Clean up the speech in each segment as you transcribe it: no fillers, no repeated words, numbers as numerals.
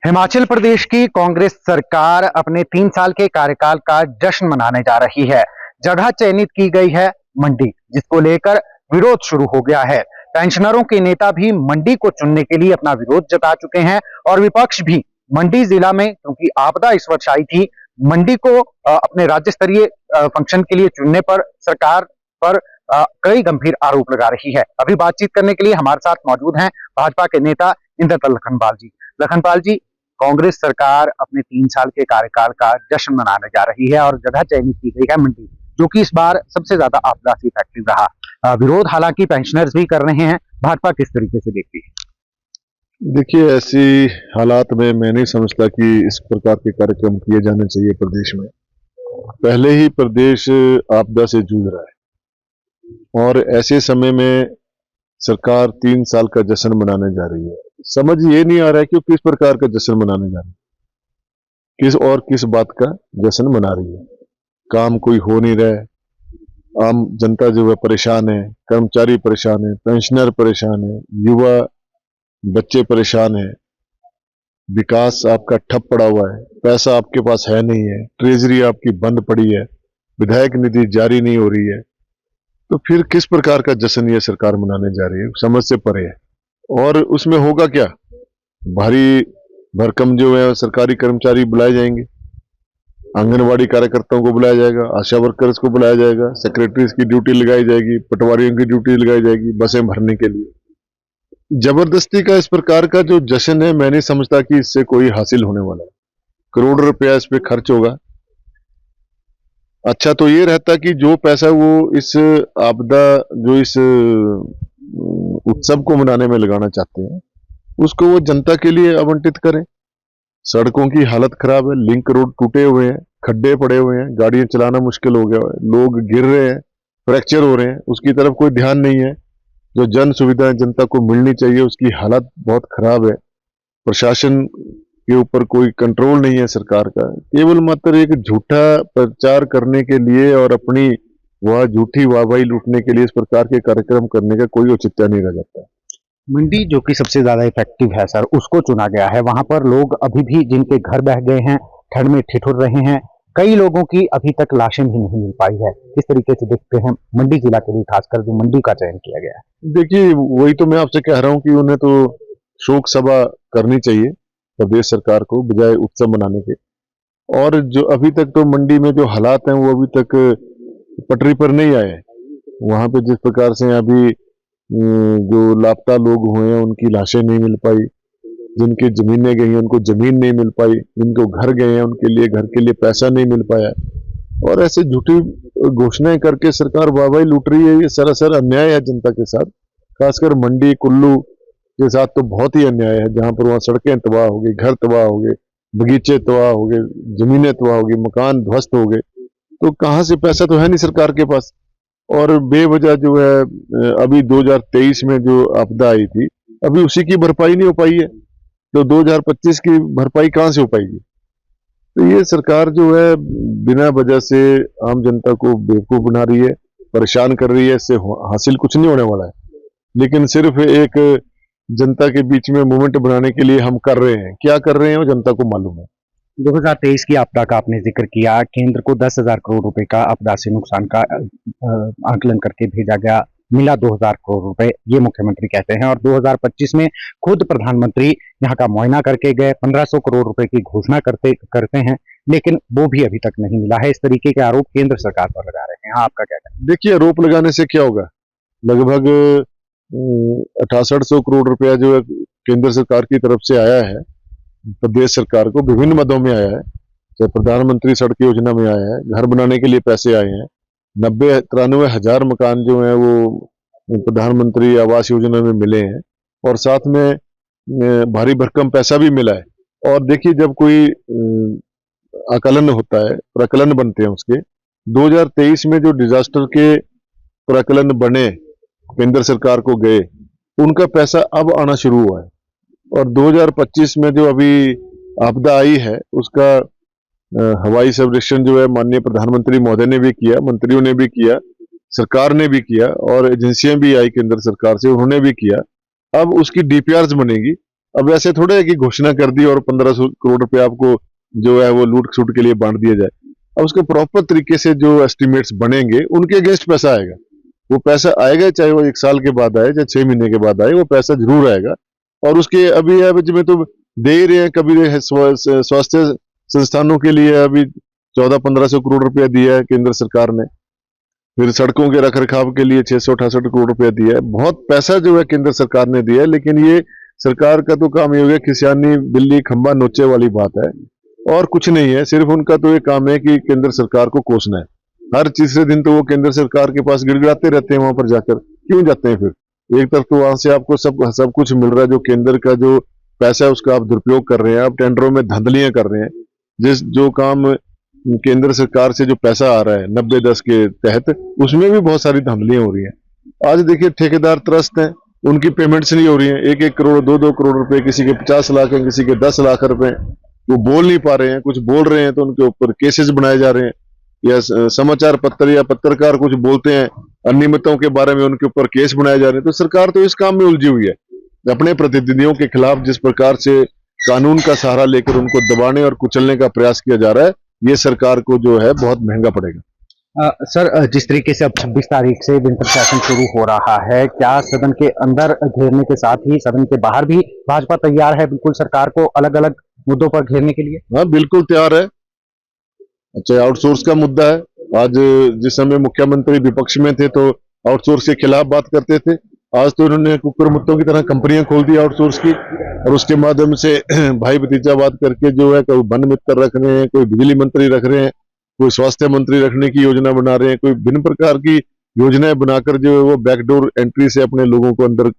हिमाचल प्रदेश की कांग्रेस सरकार अपने 3 साल के कार्यकाल का जश्न मनाने जा रही है। जगह चयनित की गई है मंडी, जिसको लेकर विरोध शुरू हो गया है। पेंशनरों के नेता भी मंडी को चुनने के लिए अपना विरोध जता चुके हैं और विपक्ष भी मंडी जिला में, क्योंकि आपदा इस वर्ष आई थी, मंडी को अपने राज्य स्तरीय फंक्शन के लिए चुनने पर सरकार पर कई गंभीर आरोप लगा रही है। अभी बातचीत करने के लिए हमारे साथ मौजूद हैं भाजपा के नेता इंद्रपाल लखनपाल जी। लखनपाल जी, कांग्रेस सरकार अपने 3 साल के कार्यकाल का जश्न मनाने जा रही है और जगह चयनित की गई है मंडी, जो कि इस बार सबसे ज्यादा आपदा से इफेक्टिव रहा। विरोध हालांकि पेंशनर्स भी कर रहे हैं। भाजपा किस तरीके से देखती है? देखिए, ऐसी हालात में मैं नहीं समझता कि इस प्रकार के कार्यक्रम किए जाने चाहिए प्रदेश में। पहले ही प्रदेश आपदा से जूझ रहा है और ऐसे समय में सरकार 3 साल का जश्न मनाने जा रही है। समझ ये नहीं आ रहा है कि वो किस प्रकार का जश्न मनाने जा रही है, किस बात का जश्न मना रही है। काम कोई हो नहीं रहा है, आम जनता जो है परेशान है, कर्मचारी परेशान है, पेंशनर परेशान है, युवा बच्चे परेशान है, विकास आपका ठप पड़ा हुआ है, पैसा आपके पास है नहीं है, ट्रेजरी आपकी बंद पड़ी है, विधायक निधि जारी नहीं हो रही है, तो फिर किस प्रकार का जश्न ये सरकार मनाने जा रही है, समझ से परे है। और उसमें होगा क्या, भारी भरकम जो है सरकारी कर्मचारी बुलाए जाएंगे, आंगनवाड़ी कार्यकर्ताओं को बुलाया जाएगा, आशा वर्कर्स को बुलाया जाएगा, सेक्रेटरीज की ड्यूटी लगाई जाएगी, पटवारियों की ड्यूटी लगाई जाएगी बसें भरने के लिए। जबरदस्ती का इस प्रकार का जो जश्न है, मैं नहीं समझता कि इससे कोई हासिल होने वाला है। करोड़ रुपया इस पे खर्च होगा। अच्छा तो ये रहता कि जो पैसा वो इस आपदा, जो इस उत्सव को मनाने में लगाना चाहते हैं, उसको वो जनता के लिए आवंटित करें। सड़कों की हालत खराब है, लिंक रोड टूटे हुए हैं, खड्डे पड़े हुए हैं, गाड़ियां चलाना मुश्किल हो गया है, लोग गिर रहे हैं, फ्रैक्चर हो रहे हैं, उसकी तरफ कोई ध्यान नहीं है। जो जन सुविधाएं जनता को मिलनी चाहिए उसकी हालत बहुत खराब है। प्रशासन के ऊपर कोई कंट्रोल नहीं है सरकार का। केवल मात्र एक झूठा प्रचार करने के लिए और अपनी वह झूठी वाहवाही लूटने के लिए इस प्रकार के कार्यक्रम करने का कोई औचित्य नहीं रह जाता। मंडी जो कि सबसे ज्यादा इफेक्टिव है सर, उसको चुना गया है। वहां पर लोग अभी भी, जिनके घर बह गए हैं, ठंड में ठिठुर रहे हैं। कई लोगों की अभी तक लाशें भी नहीं मिल पाई है। किस तरीके से देखते हैं मंडी जिला के लिए, खासकर जो मंडी का चयन किया गया है? देखिए, वही तो मैं आपसे कह रहा हूं कि उन्हें तो शोक सभा करनी चाहिए प्रदेश सरकार को, बजाय उत्सव मनाने के। और जो अभी तक तो मंडी में जो हालात हैं वो अभी तक पटरी पर नहीं आए। वहां पे जिस प्रकार से अभी जो लापता लोग हुए हैं उनकी लाशें नहीं मिल पाई, जिनकी जमीनें गई हैं उनको जमीन नहीं मिल पाई, जिनको घर गए हैं उनके लिए घर के लिए पैसा नहीं मिल पाया। और ऐसे झूठी घोषणाएं करके सरकार वाहवाही लूट रही है। ये सरासर अन्याय है जनता के साथ। खासकर मंडी कुल्लू के साथ तो बहुत ही अन्याय है, जहां पर वहां सड़कें तबाह हो गई, घर तबाह हो गए, बगीचे तबाह हो गए, जमीनें तबाह हो गई, मकान ध्वस्त हो गए। तो कहां से, पैसा तो है नहीं सरकार के पास। और बेवजह जो है अभी 2023 में जो आपदा आई थी, अभी उसी की भरपाई नहीं हो पाई है, तो 2025 की भरपाई कहां से हो पाएगी। तो ये सरकार जो है बिना वजह से आम जनता को बेवकूफ बना रही है, परेशान कर रही है। इससे हासिल कुछ नहीं होने वाला है, लेकिन सिर्फ एक जनता के बीच में मूवमेंट बनाने के लिए हम कर रहे हैं। क्या कर रहे हैं वो जनता को मालूम है। 2023 की आपदा का आपने जिक्र किया। केंद्र को 10,000 करोड़ रुपए का आपदा से नुकसान का आकलन करके भेजा गया। मिला 2,000 करोड़ रुपए, ये मुख्यमंत्री कहते हैं। और 2025 में खुद प्रधानमंत्री यहाँ का मुआयना करके गए, 1,500 करोड़ रुपए की घोषणा करते हैं, लेकिन वो भी अभी तक नहीं मिला है। इस तरीके के आरोप केंद्र सरकार पर लगा रहे हैं। हाँ, आपका क्या कहना है? देखिए, आरोप लगाने से क्या होगा। लगभग 6800 करोड़ रुपया जो है केंद्र सरकार की तरफ से आया है प्रदेश सरकार को, विभिन्न मदों में आया है। चाहे प्रधानमंत्री सड़क योजना में आया है, घर बनाने के लिए पैसे आए हैं, 93 हजार मकान जो है वो प्रधानमंत्री आवास योजना में मिले हैं, और साथ में भारी भरकम पैसा भी मिला है। और देखिए, जब कोई आकलन होता है, प्रकलन बनते हैं उसके, 2023 में जो डिजास्टर के प्रकलन बने केंद्र सरकार को गए, उनका पैसा अब आना शुरू हुआ है। और 2025 में जो अभी आपदा आई है उसका हवाई सर्वेक्षण जो है माननीय प्रधानमंत्री महोदय ने भी किया, मंत्रियों ने भी किया, सरकार ने भी किया, और एजेंसियां भी आई केंद्र सरकार से, उन्होंने भी किया। अब उसकी डीपीआरस बनेगी अब ऐसे थोड़े है कि घोषणा कर दी और 1500 करोड़ रुपए आपको जो है वो लूट सूट के लिए बांट दिया जाए। अब उसके प्रॉपर तरीके से जो एस्टिमेट्स बनेंगे उनके अगेंस्ट पैसा आएगा। वो पैसा आएगा, चाहे वो 1 साल के बाद आए, चाहे 6 महीने के बाद आए, वो पैसा जरूर आएगा। और उसके अभी एवज में तो दे ही रहे हैं। कभी स्वास्थ्य संस्थानों के लिए अभी 1400-1500 करोड़ रुपया दिया है केंद्र सरकार ने। फिर सड़कों के रखरखाव के लिए 668 करोड़ रुपया दिया है। बहुत पैसा जो है केंद्र सरकार ने दिया है, लेकिन ये सरकार का तो काम ये हो गया खिसियानी बिल्ली खंबा नोचे वाली बात है, और कुछ नहीं है। सिर्फ उनका तो ये काम है कि केंद्र सरकार को कोसना है। हर तीसरे दिन तो वो केंद्र सरकार के पास गिड़गिड़ाते रहते हैं। वहां पर जाकर क्यों जाते हैं? फिर एक तरफ तो वहां से आपको सब कुछ मिल रहा है, जो केंद्र का जो पैसा है उसका आप दुरुपयोग कर रहे हैं, आप टेंडरों में धांधलियां कर रहे हैं। जो काम केंद्र सरकार से जो पैसा आ रहा है 90-10 के तहत, उसमें भी बहुत सारी धांधलियां हो रही हैं। आज देखिए ठेकेदार त्रस्त हैं, उनकी पेमेंट्स नहीं हो रही हैं। 1-1 करोड़ 2-2 करोड़ रुपए, किसी के 50 लाख है, किसी के 10 लाख रुपए। वो बोल नहीं पा रहे हैं, कुछ बोल रहे हैं तो उनके ऊपर केसेस बनाए जा रहे हैं, या समाचार पत्र या पत्रकार कुछ बोलते हैं अनियमितताओं के बारे में, उनके ऊपर केस बनाए जा रहे हैं। तो सरकार तो इस काम में उलझी हुई है। अपने प्रतिनिधियों के खिलाफ जिस प्रकार से कानून का सहारा लेकर उनको दबाने और कुचलने का प्रयास किया जा रहा है, ये सरकार को जो है बहुत महंगा पड़ेगा। सर, जिस तरीके से अब 26 तारीख से विंटर सेशन शुरू हो रहा है, क्या सदन के अंदर घेरने के साथ ही सदन के बाहर भी भाजपा तैयार है बिल्कुल सरकार को अलग अलग मुद्दों पर घेरने के लिए? हाँ, बिल्कुल तैयार है। अच्छा, आउटसोर्स का मुद्दा है। आज जिस समय मुख्यमंत्री विपक्ष में थे तो आउटसोर्स के खिलाफ बात करते थे। आज तो इन्होंने कुकर मुत्तों की तरह कंपनियां खोल दी आउटसोर्स की, और उसके माध्यम से भाई भतीजा बात करके जो है कोई वन मित्र रख रहे हैं, कोई बिजली मंत्री रख रहे हैं, कोई स्वास्थ्य मंत्री रखने की योजना बना रहे हैं, कोई भिन्न प्रकार की योजनाएं बनाकर जो है वो बैकडोर एंट्री से अपने लोगों को अंदर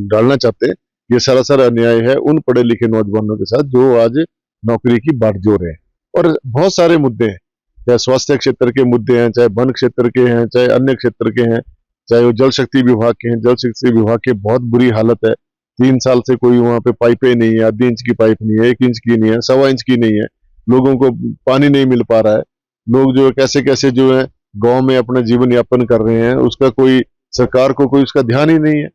डालना चाहते हैं। ये सरासर अन्याय है उन पढ़े लिखे नौजवानों के साथ जो आज नौकरी की बाट जोड़ रहे हैं। और बहुत सारे मुद्दे हैं, चाहे स्वास्थ्य क्षेत्र के मुद्दे हैं, चाहे वन क्षेत्र के हैं, चाहे अन्य क्षेत्र के हैं, चाहे वो जल शक्ति विभाग के हैं। जल शक्ति विभाग की बहुत बुरी हालत है। 3 साल से कोई वहां पे पाइपें नहीं है, आधी इंच की पाइप नहीं है, 1 इंच की नहीं है, 1.25 इंच की नहीं है। लोगों को पानी नहीं मिल पा रहा है। लोग जो है कैसे कैसे जो है गांव में अपना जीवन यापन कर रहे हैं, उसका कोई सरकार को कोई उसका ध्यान ही नहीं है।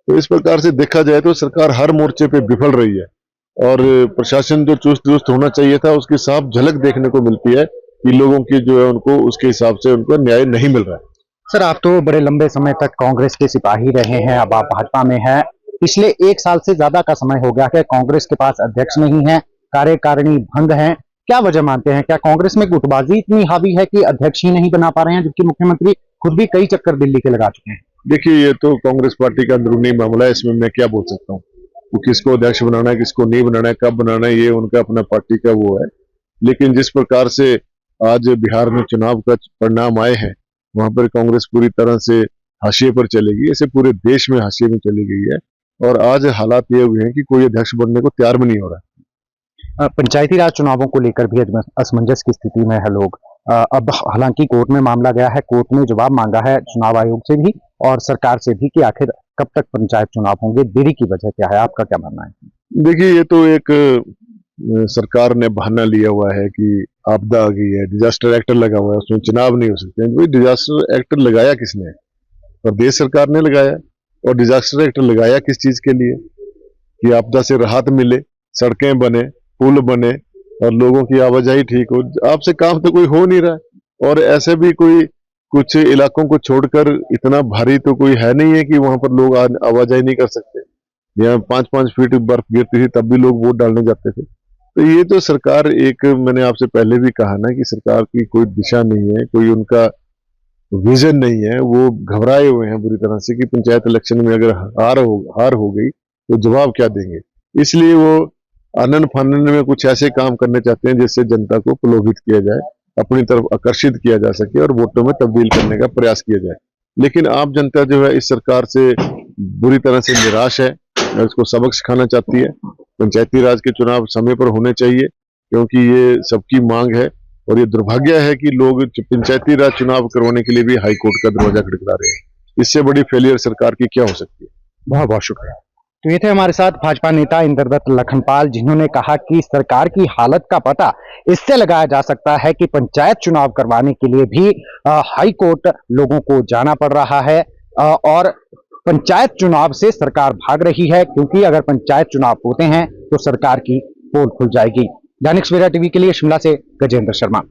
तो इस प्रकार से देखा जाए तो सरकार हर मोर्चे पे विफल रही है, और प्रशासन जो चुस्त दुरुस्त होना चाहिए था उसकी साफ झलक देखने को मिलती है कि लोगों की जो है उनको उसके हिसाब से उनको न्याय नहीं मिल रहा है। सर, आप तो बड़े लंबे समय तक कांग्रेस के सिपाही रहे हैं, अब आप भाजपा में हैं। पिछले 1 साल से ज्यादा का समय हो गया है, कांग्रेस के पास अध्यक्ष नहीं है, कार्यकारिणी भंग है। क्या वजह मानते हैं? क्या कांग्रेस में गुटबाजी इतनी हावी है कि अध्यक्ष ही नहीं बना पा रहे हैं, जबकि मुख्यमंत्री खुद भी कई चक्कर दिल्ली के लगा चुके हैं? देखिए, ये तो कांग्रेस पार्टी का अंदरूनी मामला है, इसमें मैं क्या बोल सकता हूँ। वो किसको अध्यक्ष बनाना है, किसको नहीं बनाना है, कब बनाना है, ये उनका अपना पार्टी का वो है। लेकिन जिस प्रकार से आज बिहार में चुनाव का परिणाम आए हैं, वहां पर कांग्रेस पूरी तरह से हाशिए पर चलेगी। ऐसे पूरे देश में हाशिए में चली गई है, और आज हालात ये हुए हैं कि कोई अध्यक्ष बनने को तैयार भी नहीं हो रहा। पंचायती राज चुनावों को लेकर भी असमंजस की स्थिति में है लोग। अब हालांकि कोर्ट में मामला गया है, कोर्ट ने जवाब मांगा है चुनाव आयोग से भी और सरकार से भी कि आखिर कब तक पंचायत चुनाव होंगे, देरी की वजह क्या है? आपका क्या मानना है? देखिए, ये तो एक सरकार ने बहाना लिया हुआ है कि आपदा आ गई है, डिजास्टर एक्ट लगा हुआ है, उसमें चुनाव नहीं हो सकते। भाई, डिजास्टर एक्ट लगाया किसने? प्रदेश सरकार ने लगाया। और डिजास्टर एक्ट लगाया किस चीज के लिए? कि आपदा से राहत मिले, सड़कें बने, पुल बने और लोगों की आवाजाही ठीक हो। आपसे काम तो कोई हो नहीं रहा है। और ऐसे भी कोई कुछ इलाकों को छोड़कर इतना भारी तो कोई है नहीं है कि वहां पर लोग आवाजाही नहीं कर सकते। यहाँ 5-5 फीट बर्फ गिरती थी तब भी लोग वोट डालने जाते थे। तो ये तो सरकार एक, मैंने आपसे पहले भी कहा ना कि सरकार की कोई दिशा नहीं है, कोई उनका विजन नहीं है। वो घबराए हुए हैं बुरी तरह से कि पंचायत इलेक्शन में अगर हार हो गई तो जवाब क्या देंगे। इसलिए वो आनन फानन में कुछ ऐसे काम करने चाहते हैं जिससे जनता को प्रलोभित किया जाए, अपनी तरफ आकर्षित किया जा सके और वोटों में तब्दील करने का प्रयास किया जाए। लेकिन आम जनता जो है इस सरकार से बुरी तरह से निराश है, उसको सबक सिखाना चाहती है। पंचायती राज के चुनाव समय पर होने चाहिए, क्योंकि ये सबकी मांग है। और ये दुर्भाग्य है कि लोग पंचायती राज चुनाव करवाने के लिए भी हाईकोर्ट का दरवाजा खटखटा रहे हैं। इससे बड़ी फेलियर सरकार की क्या हो सकती है? बहुत बहुत शुक्रिया। तो ये थे हमारे साथ भाजपा नेता इंद्रदत्त लखनपाल, जिन्होंने कहा कि सरकार की हालत का पता इससे लगाया जा सकता है कि पंचायत चुनाव करवाने के लिए भी हाई कोर्ट लोगों को जाना पड़ रहा है। और पंचायत चुनाव से सरकार भाग रही है, क्योंकि अगर पंचायत चुनाव होते हैं तो सरकार की पोल खुल जाएगी। दैनिक सवेरा टीवी के लिए शिमला से गजेंद्र शर्मा।